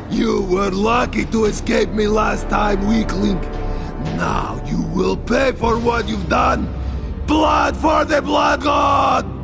You were lucky to escape me last time, weakling. Now you will pay for what you've done. Blood for the Blood God!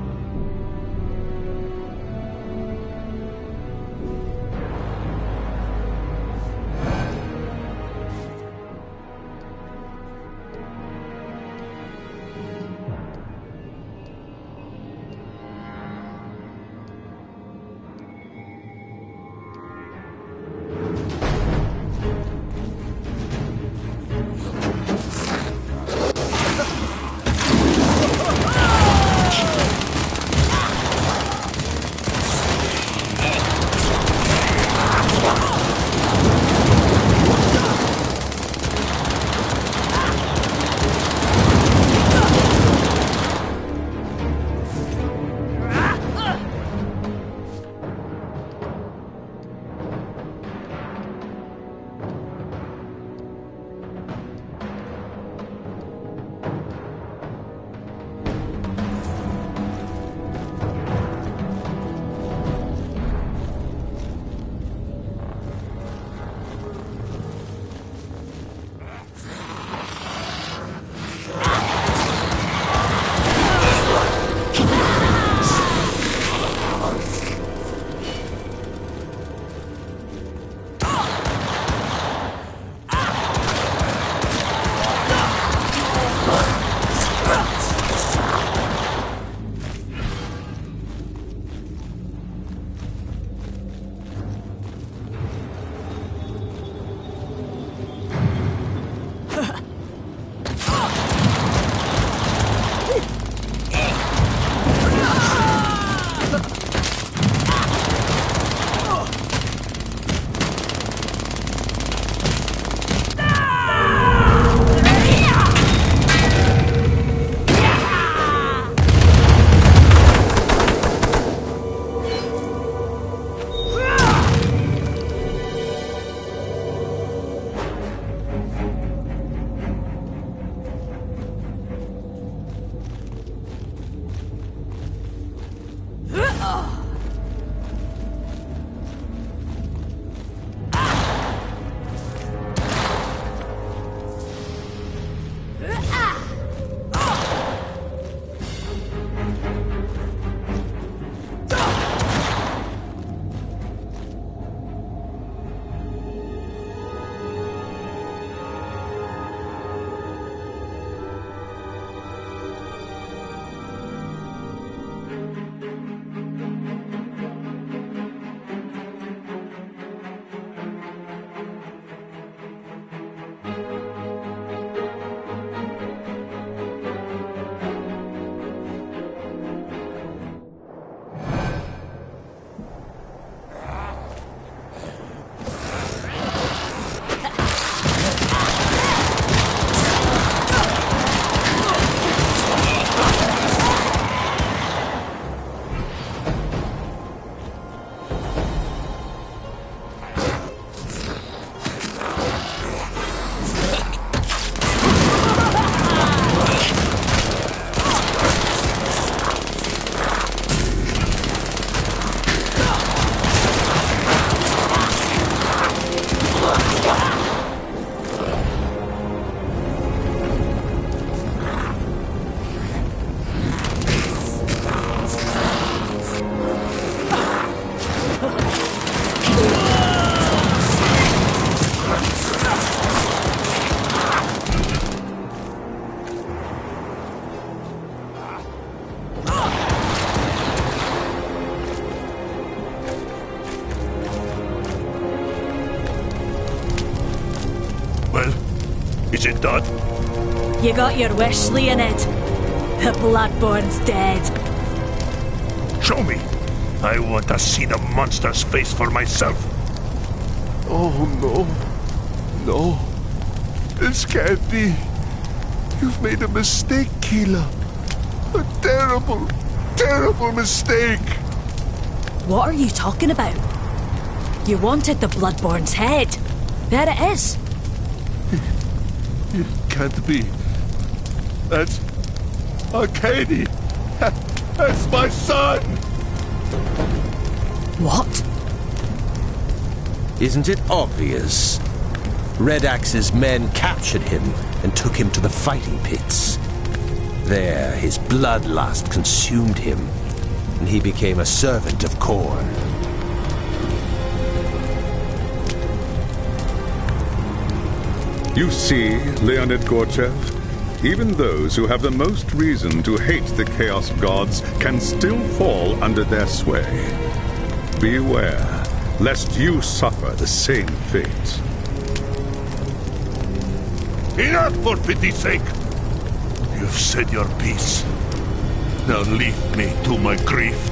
Is it done? You got your wish, Leonid. The Bloodborne's dead. Show me. I want to see the monster's face for myself. Oh, no. No. This can't be. You've made a mistake, Keela. A terrible, terrible mistake. What are you talking about? You wanted the Bloodborne's head. There it is. It can't be. That's Arcady. That's my son. What? Isn't it obvious? Red Axe's men captured him and took him to the fighting pits. There, his bloodlust consumed him, and he became a servant of Khorne. You see, Leonid Gorchev, even those who have the most reason to hate the Chaos Gods can still fall under their sway. Beware, lest you suffer the same fate. Enough, for pity's sake! You've said your piece. Now leave me to my grief.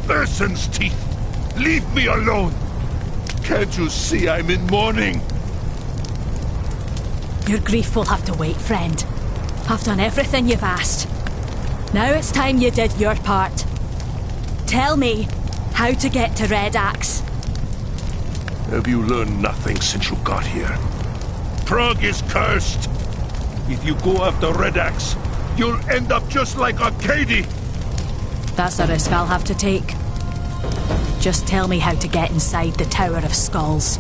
Ursun's teeth! Leave me alone! Can't you see I'm in mourning? Your grief will have to wait, friend. I've done everything you've asked. Now it's time you did your part. Tell me how to get to Red Axe. Have you learned nothing since you got here? Prague is cursed! If you go after Red Axe, you'll end up just like Arcady! That's a risk I'll have to take. Just tell me how to get inside the Tower of Skulls.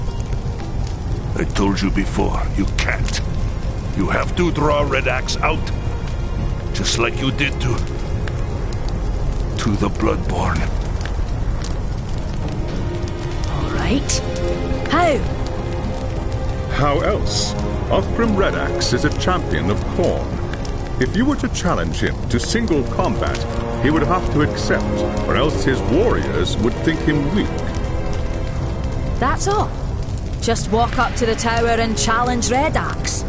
I told you before, you can't. You have to draw Red Axe out. Just like you did to the Bloodborne. All right. How? How else? Othgrim Red Axe is a champion of Khorne. If you were to challenge him to single combat, he would have to accept, or else his warriors would think him weak. That's all? Just walk up to the tower and challenge Red Axe?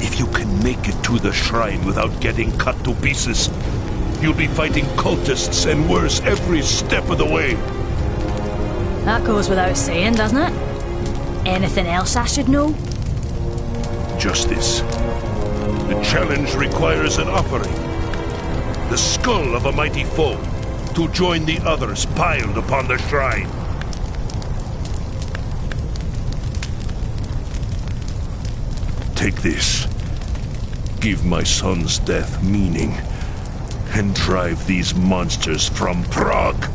If you can make it to the shrine without getting cut to pieces, you'll be fighting cultists and worse every step of the way. That goes without saying, doesn't it? Anything else I should know? Just this. The challenge requires an offering. The skull of a mighty foe, to join the others piled upon the shrine. Take this. Give my son's death meaning, and drive these monsters from Prague.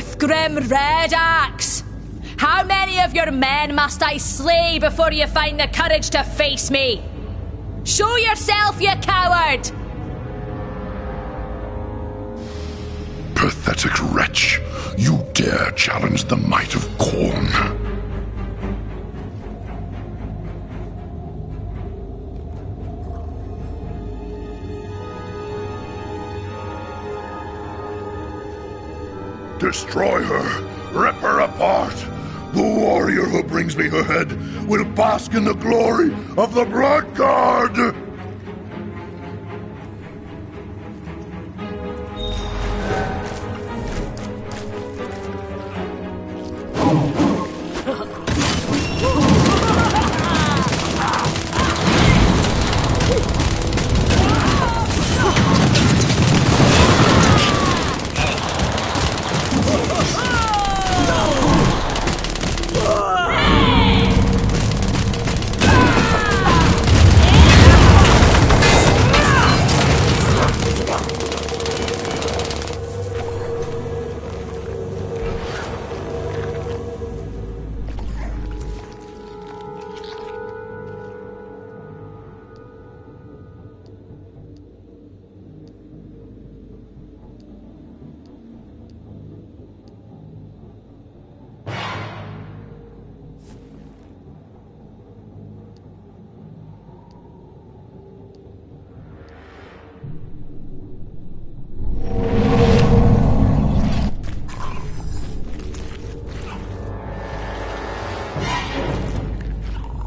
Uthgrim Red Axe! How many of your men must I slay before you find the courage to face me? Show yourself, you coward! Pathetic wretch! You dare challenge the might of Khorne! Destroy her! Rip her apart! The warrior who brings me her head will bask in the glory of the Blood God!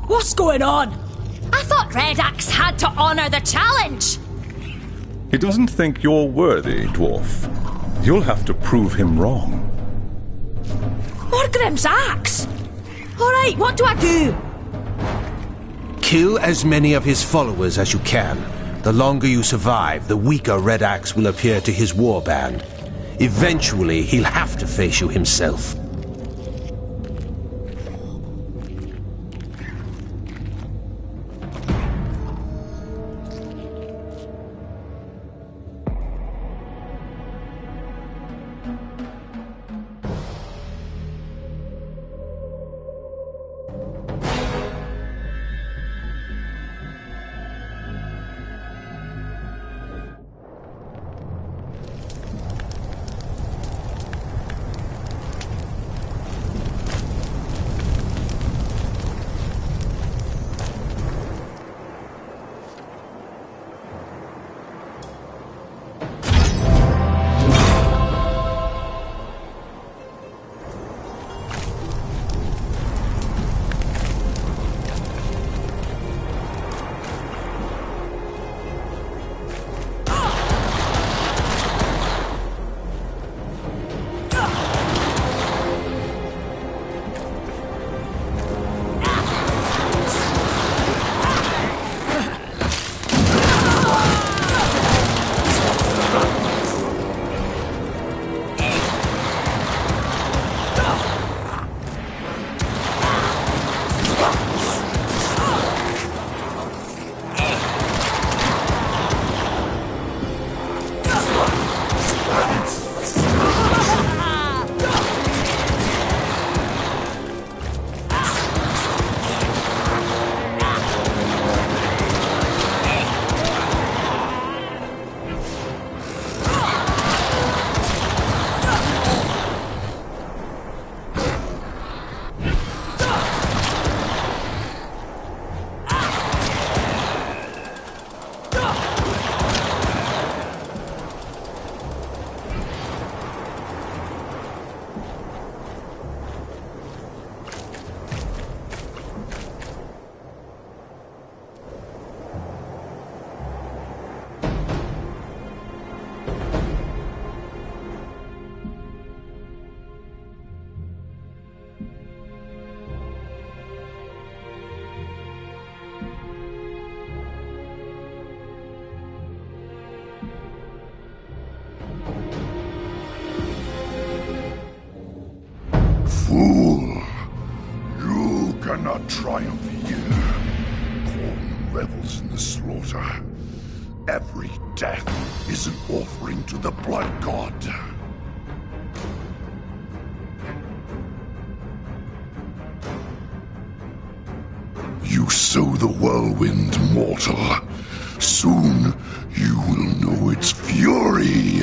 What's going on? I thought Red Axe had to honour the challenge! He doesn't think you're worthy, dwarf. You'll have to prove him wrong. Morgrim's axe! Alright, what do I do? Kill as many of his followers as you can. The longer you survive, the weaker Red Axe will appear to his warband. Eventually, he'll have to face you himself. Fool! You cannot triumph here. Khorne revels in the slaughter. Every death is an offering to the Blood God. You sow the whirlwind, mortal. Soon you will know its fury.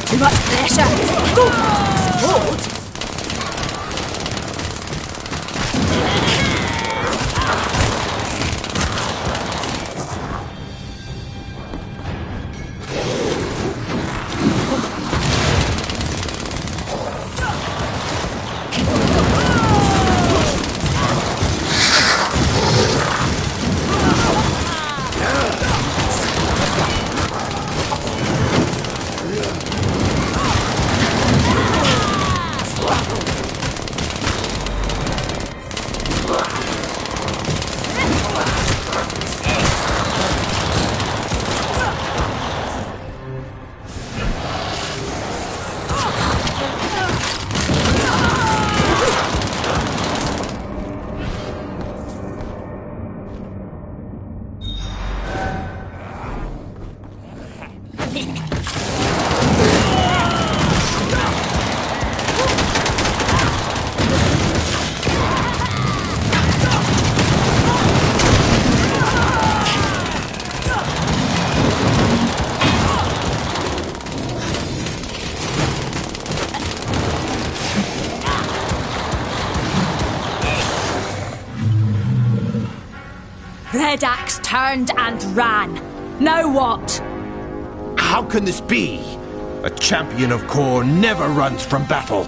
Too much pressure. Go! Explode! Red Axe turned and ran. Now what? How can this be? A champion of Khorne never runs from battle.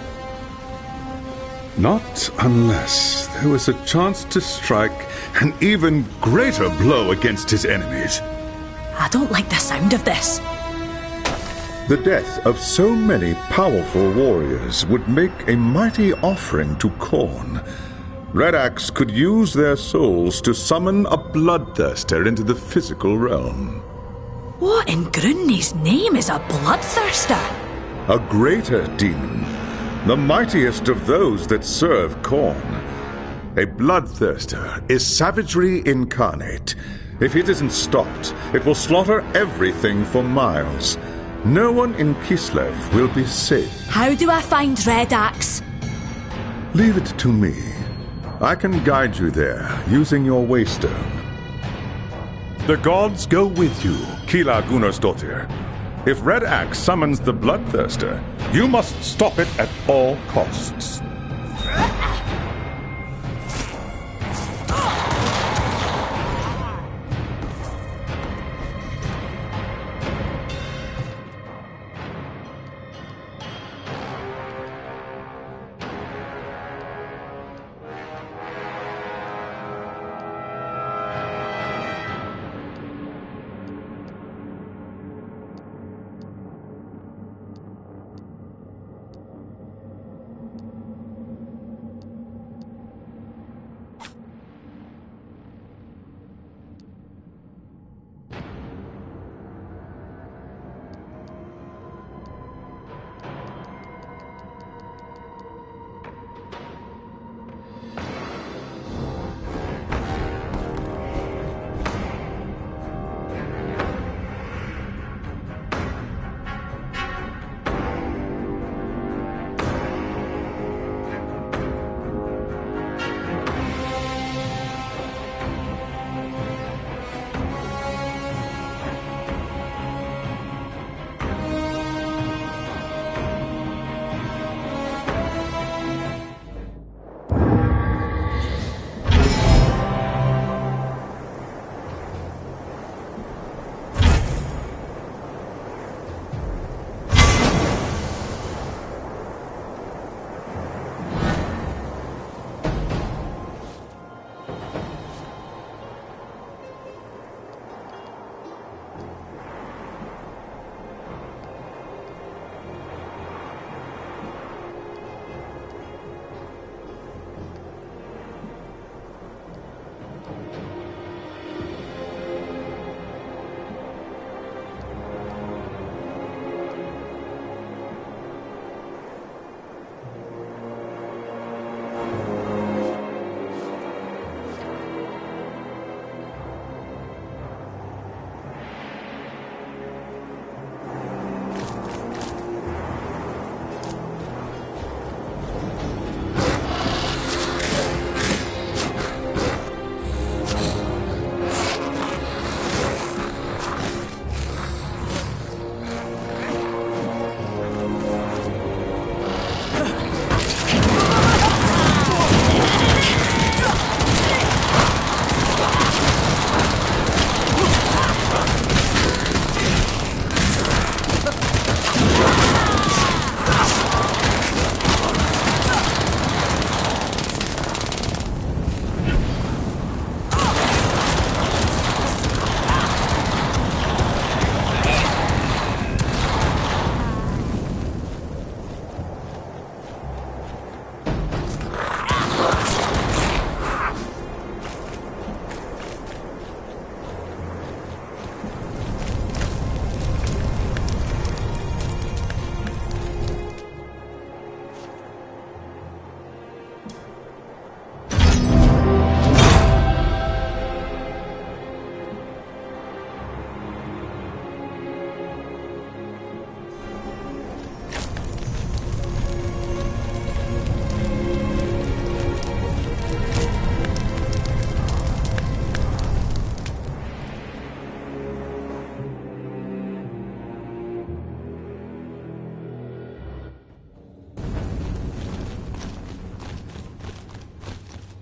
Not unless there was a chance to strike an even greater blow against his enemies. I don't like the sound of this. The death of so many powerful warriors would make a mighty offering to Khorne. Red Axe could use their souls to summon a bloodthirster into the physical realm. What in Grunny's name is a bloodthirster? A greater demon, the mightiest of those that serve Khorne. A bloodthirster is savagery incarnate. If it isn't stopped, it will slaughter everything for miles. No one in Kislev will be safe. How do I find Red Axe? Leave it to me. I can guide you there, using your waystone. The gods go with you, Keela Gunnarsdottir. If Red Axe summons the Bloodthirster, you must stop it at all costs.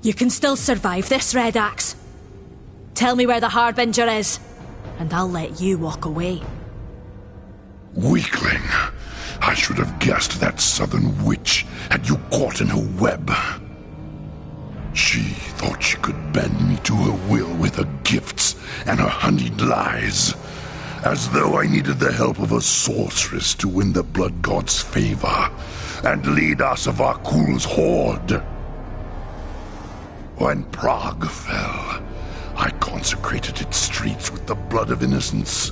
You can still survive this, Red Axe. Tell me where the Harbinger is, and I'll let you walk away. Weakling. I should have guessed that southern witch had you caught in her web. She thought she could bend me to her will with her gifts and her honeyed lies, as though I needed the help of a sorceress to win the Blood God's favor and lead Asavakul's horde. When Prague fell, I consecrated its streets with the blood of innocents.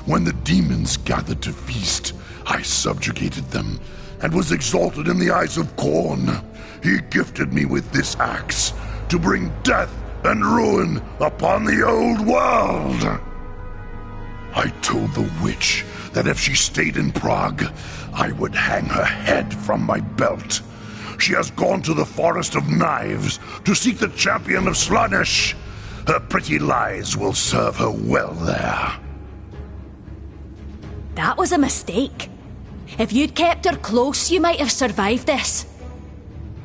When the demons gathered to feast, I subjugated them and was exalted in the eyes of Khorne. He gifted me with this axe to bring death and ruin upon the old world. I told the witch that if she stayed in Prague, I would hang her head from my belt. She has gone to the Forest of Knives to seek the champion of Slaanesh. Her pretty lies will serve her well there. That was a mistake. If you'd kept her close, you might have survived this.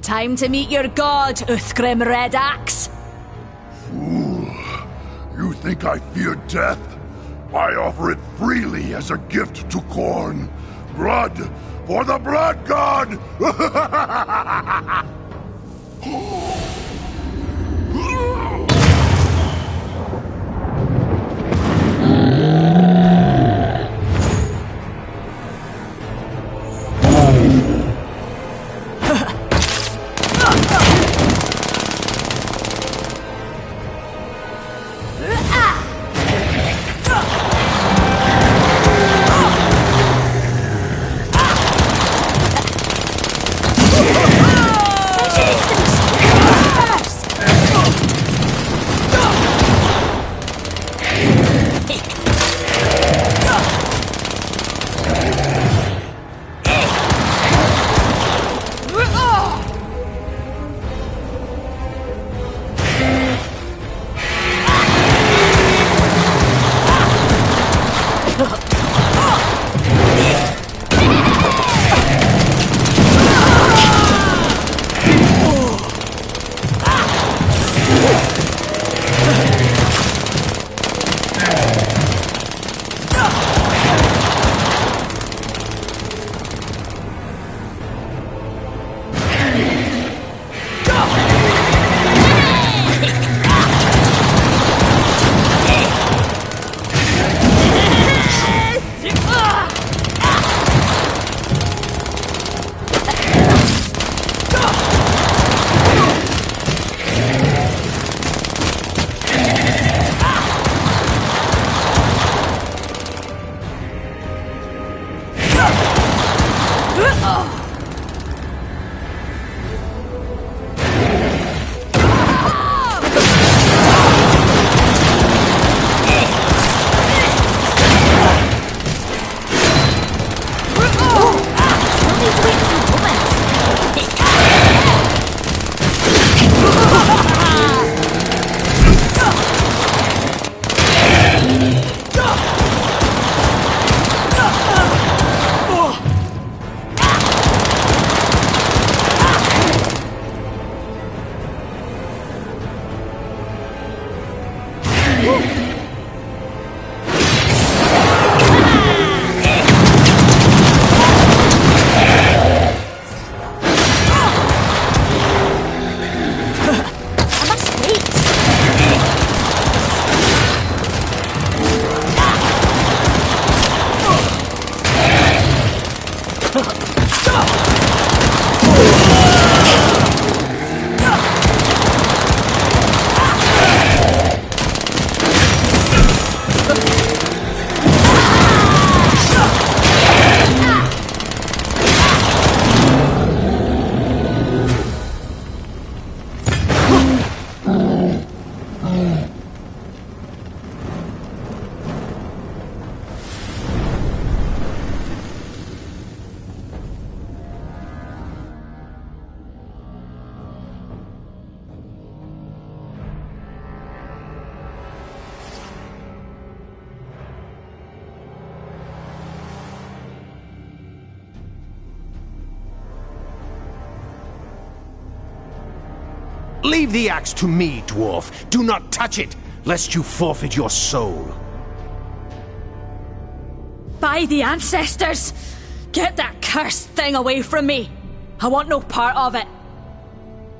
Time to meet your god, Uthgrim Red Axe. Fool. You think I fear death? I offer it freely as a gift to Khorne. Blood for the Blood God! Leave the axe to me, dwarf. Do not touch it, lest you forfeit your soul. By the ancestors! Get that cursed thing away from me! I want no part of it!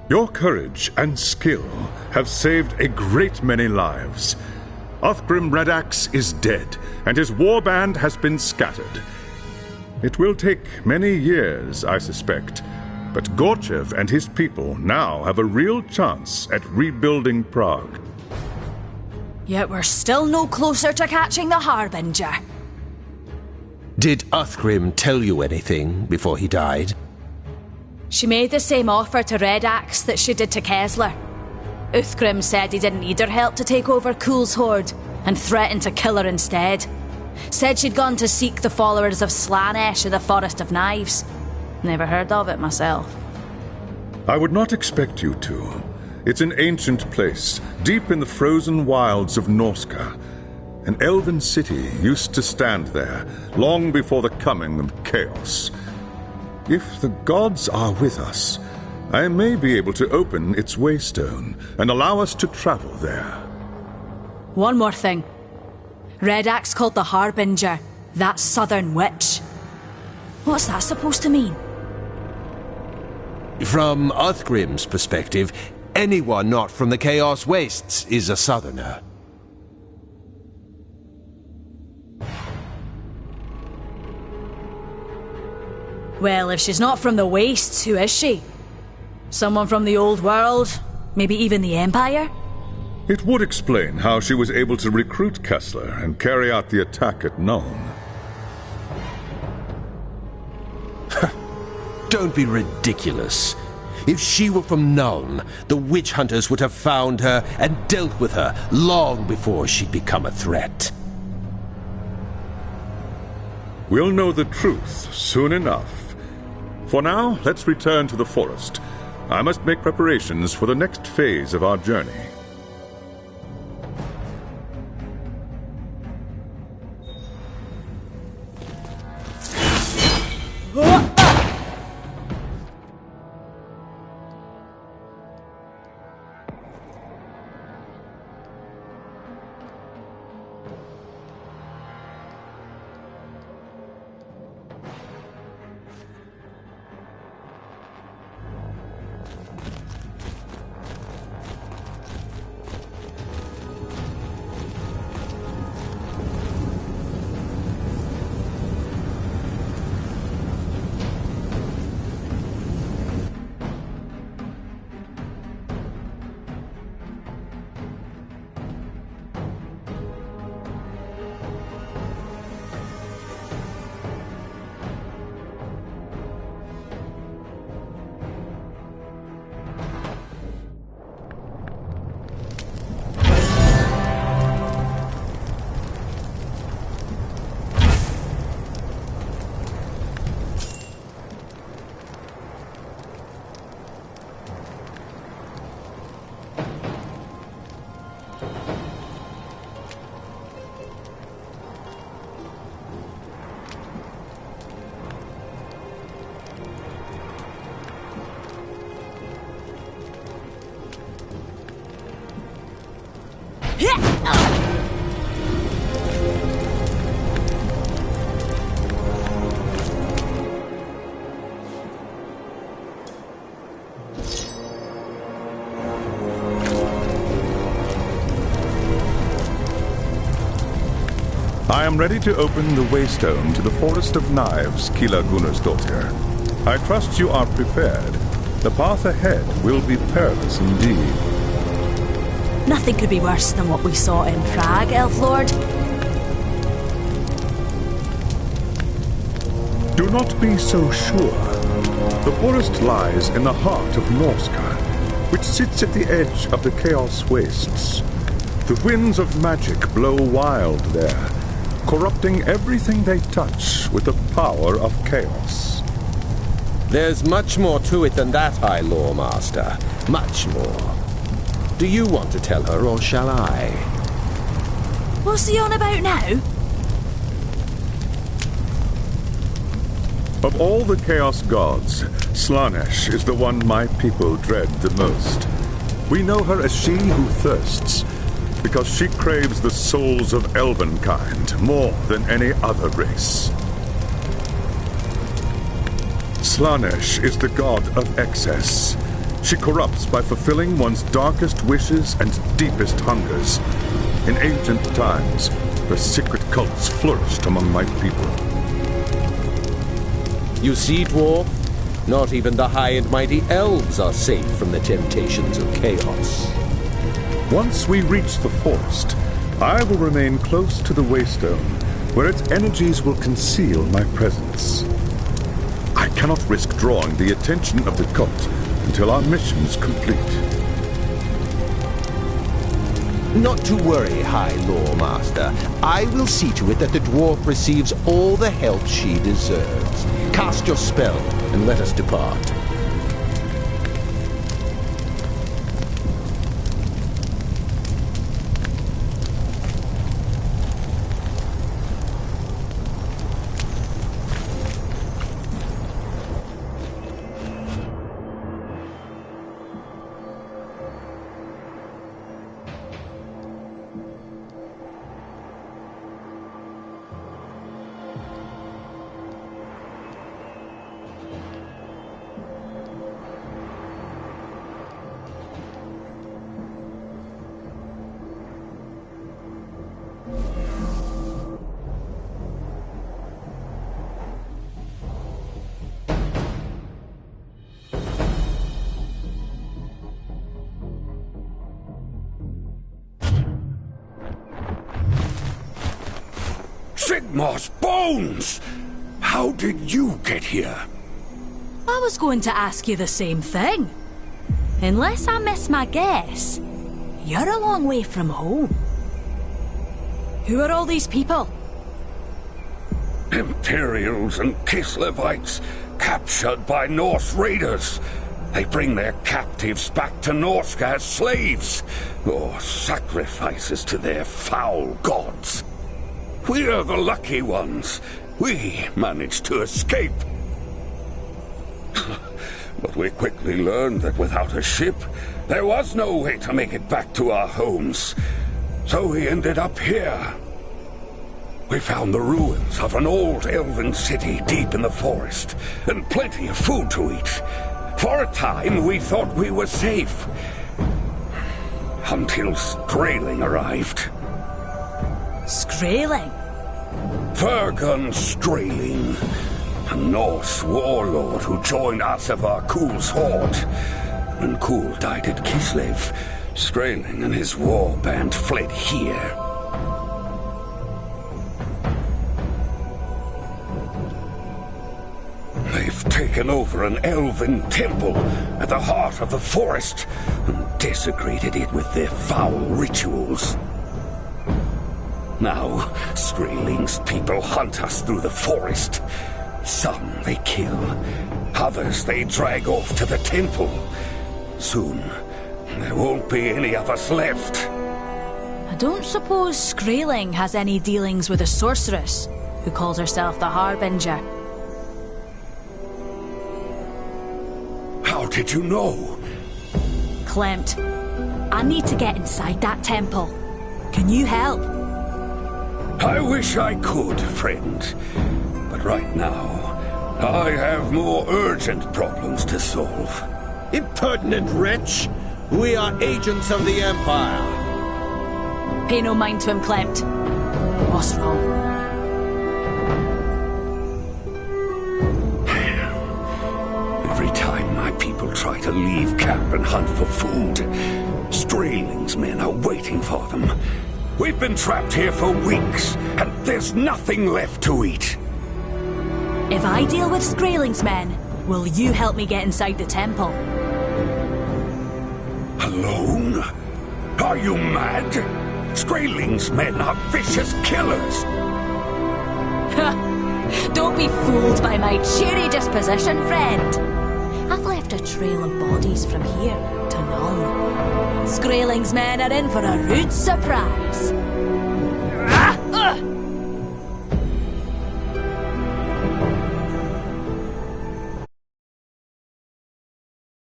Your courage and skill have saved a great many lives. Uthgrim Redax is dead, and his warband has been scattered. It will take many years, I suspect, but Gorchev and his people now have a real chance at rebuilding Prague. Yet we're still no closer to catching the Harbinger. Did Uthgrim tell you anything before he died? She made the same offer to Redax that she did to Kessler. Uthgrim said he didn't need her help to take over Kuhl's horde, and threatened to kill her instead. Said she'd gone to seek the followers of Slanesh in the Forest of Knives. Never heard of it myself. I would not expect you to. It's an ancient place, deep in the frozen wilds of Norska. An elven city used to stand there, long before the coming of chaos. If the gods are with us, I may be able to open its waystone and allow us to travel there. One more thing. Redax called the Harbinger that southern witch. What's that supposed to mean? From Uthgrim's perspective, anyone not from the Chaos Wastes is a southerner. Well, if she's not from the Wastes, who is she? Someone from the Old World? Maybe even the Empire? It would explain how she was able to recruit Kessler and carry out the attack at Nuln. Don't be ridiculous. If she were from Nuln, the witch hunters would have found her and dealt with her long before she'd become a threat. We'll know the truth soon enough. For now, let's return to the forest. I must make preparations for the next phase of our journey. I am ready to open the waystone to the Forest of Knives, Keela Gunnarsdottir. I trust you are prepared. The path ahead will be perilous indeed. Nothing could be worse than what we saw in Prague, Elf Lord. Do not be so sure. The forest lies in the heart of Norska, which sits at the edge of the Chaos Wastes. The winds of magic blow wild there, corrupting everything they touch with the power of chaos. There's much more to it than that, High Lore Master. Much more. Do you want to tell her, or shall I? What's he on about now? Of all the Chaos Gods, Slanesh is the one my people dread the most. We know her as she who thirsts, because she craves the souls of elvenkind more than any other race. Slanesh is the god of excess. She corrupts by fulfilling one's darkest wishes and deepest hungers. In ancient times, her secret cults flourished among my people. You see, dwarf? Not even the high and mighty elves are safe from the temptations of chaos. Once we reach the forest, I will remain close to the Waystone, where its energies will conceal my presence. I cannot risk drawing the attention of the cult until our mission's complete. Not to worry, High Lore Master. I will see to it that the dwarf receives all the help she deserves. Cast your spell, and let us depart. Sigmar's bones! How did you get here? I was going to ask you the same thing. Unless I miss my guess, you're a long way from home. Who are all these people? Imperials and Kislevites, captured by Norse raiders. They bring their captives back to Norsca as slaves, or sacrifices to their foul gods. We're the lucky ones. We managed to escape. But we quickly learned that without a ship, there was no way to make it back to our homes. So we ended up here. We found the ruins of an old elven city deep in the forest, and plenty of food to eat. For a time, we thought we were safe. Until Skraeling arrived. Skraeling? Vergun Skraeling, a Norse warlord who joined Asavar Kul's horde. When Kul died at Kislev, Skraeling and his war band fled here. They've taken over an elven temple at the heart of the forest and desecrated it with their foul rituals. Now, Skraeling's people hunt us through the forest. Some they kill, others they drag off to the temple. Soon, there won't be any of us left. I don't suppose Skraeling has any dealings with a sorceress who calls herself the Harbinger. How did you know? Clemt, I need to get inside that temple. Can you help? I wish I could, friend. But right now, I have more urgent problems to solve. Impertinent wretch! We are agents of the Empire. Pay no mind to him, Clemt. What's wrong? Every time my people try to leave camp and hunt for food, Skraeling's men are waiting for them. We've been trapped here for weeks, and there's nothing left to eat. If I deal with Skraeling's men, will you help me get inside the temple? Alone? Are you mad? Skraeling's men are vicious killers. Don't be fooled by my cheery disposition, friend. I've left a trail of bodies from here to Null. Skraeling's men are in for a rude surprise.